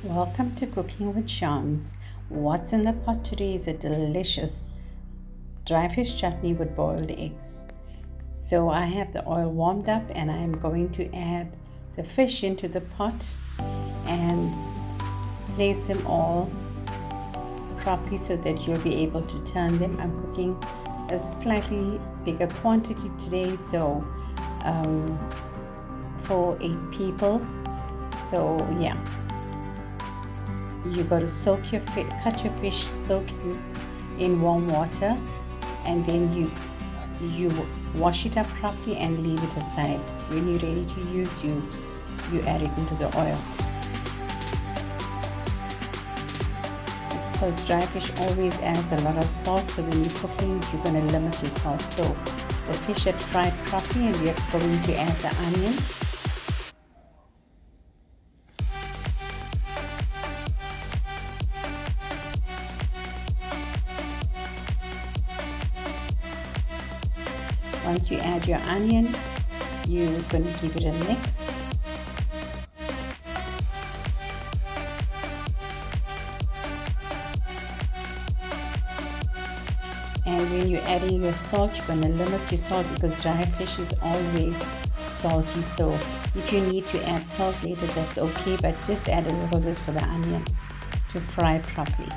Welcome to Cooking with Shams. What's in the pot today is a delicious dry fish chutney with boiled eggs. So I have the oil warmed up and I am going to add the fish into the pot and place them all properly so that you'll be able to turn them. I'm cooking a slightly bigger quantity today, so for 8 people. So yeah, you got to cut your fish, soak it in warm water, and then you wash it up properly and leave it aside. When you're ready to use, you add it into the oil. Because dry fish always adds a lot of salt, so when you're cooking, you're going to limit your salt. So the fish are fried properly, and we are going to add the onion. Once you add your onion, you're going to give it a mix. And when you're adding your salt, you're going to limit your salt because dry fish is always salty. So if you need to add salt later, that's okay, but just add a little just for the onion to fry properly.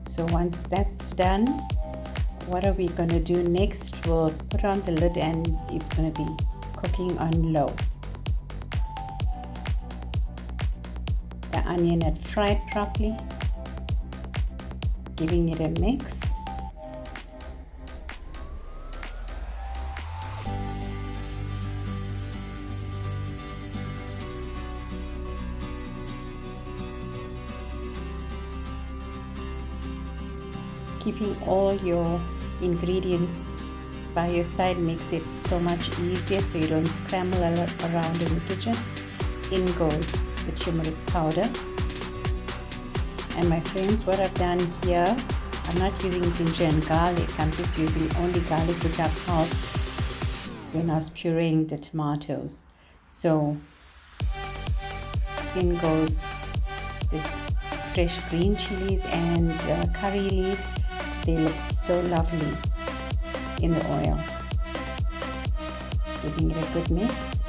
So once that's done, what are we going to do next? We'll put on the lid and it's going to be cooking on low. The onion had fried properly, giving it a mix. Keeping all your ingredients by your side makes it so much easier, so you don't scramble around in the kitchen. In goes the turmeric powder. And my friends, what I've done here, I'm not using ginger and garlic, I'm just using only garlic, which I pulsed when I was pureeing the tomatoes. So in goes the fresh green chilies and curry leaves. They look so lovely in the oil. Giving it a good mix.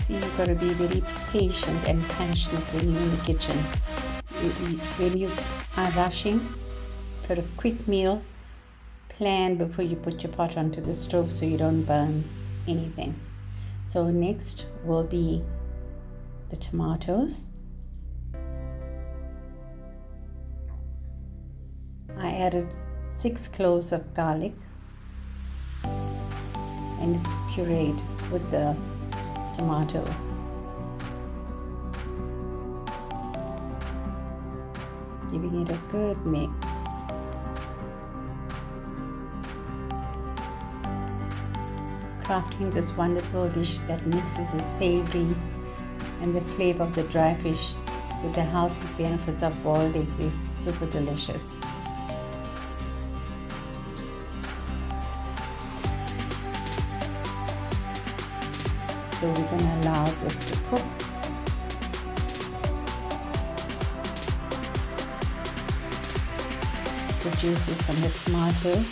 See, you've got to be very patient and passionate when you're in the kitchen. When you are rushing for a quick meal, plan before you put your pot onto the stove so you don't burn anything. So next will be the tomatoes. I added 6 cloves of garlic and it's pureed with the tomato. Giving it a good mix. Crafting this wonderful dish that mixes the savory and the flavor of the dry fish with the healthy benefits of boiled eggs is super delicious. So we're going to allow this to cook. The juices from the tomato.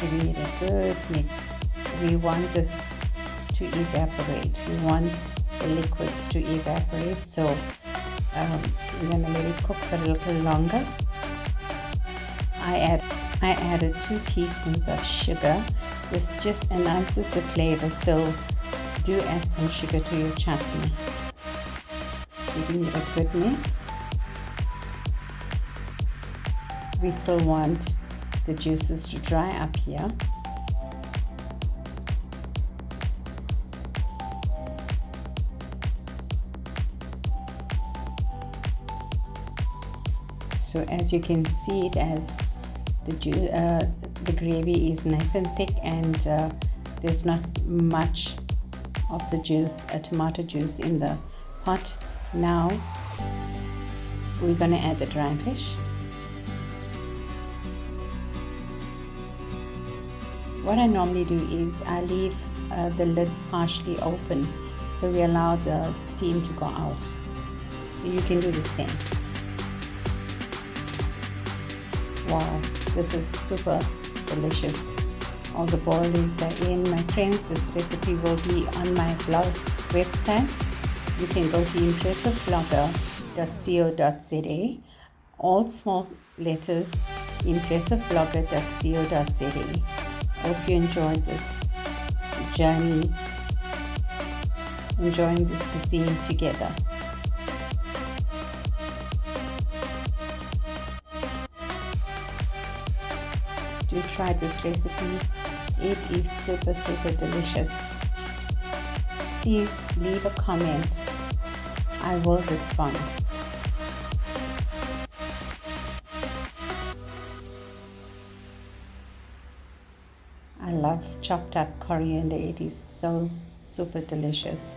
Giving it a good mix. We want this to evaporate. We want the liquids to evaporate. So we're going to let it cook for a little longer. I added 2 teaspoons of sugar. This just enhances the flavor. So do add some sugar to your chutney. Giving it a good mix. We still want the juices to dry up here. So as you can see, it has the the gravy is nice and thick, and there's not much of the juice, tomato juice in the pot. Now we're going to add the dry fish. What I normally do is I leave the lid partially open, so we allow the steam to go out. So you can do the same. Wow, this is super delicious. All the boiled eggs are in. My friends, this recipe will be on my blog website. You can go to impressiveblogger.co.za, all small letters, impressiveblogger.co.za. Hope you enjoyed this journey, enjoying this cuisine together. Do try this recipe. It is super delicious. Please leave a comment. I will respond. I love chopped up coriander. It is so super delicious.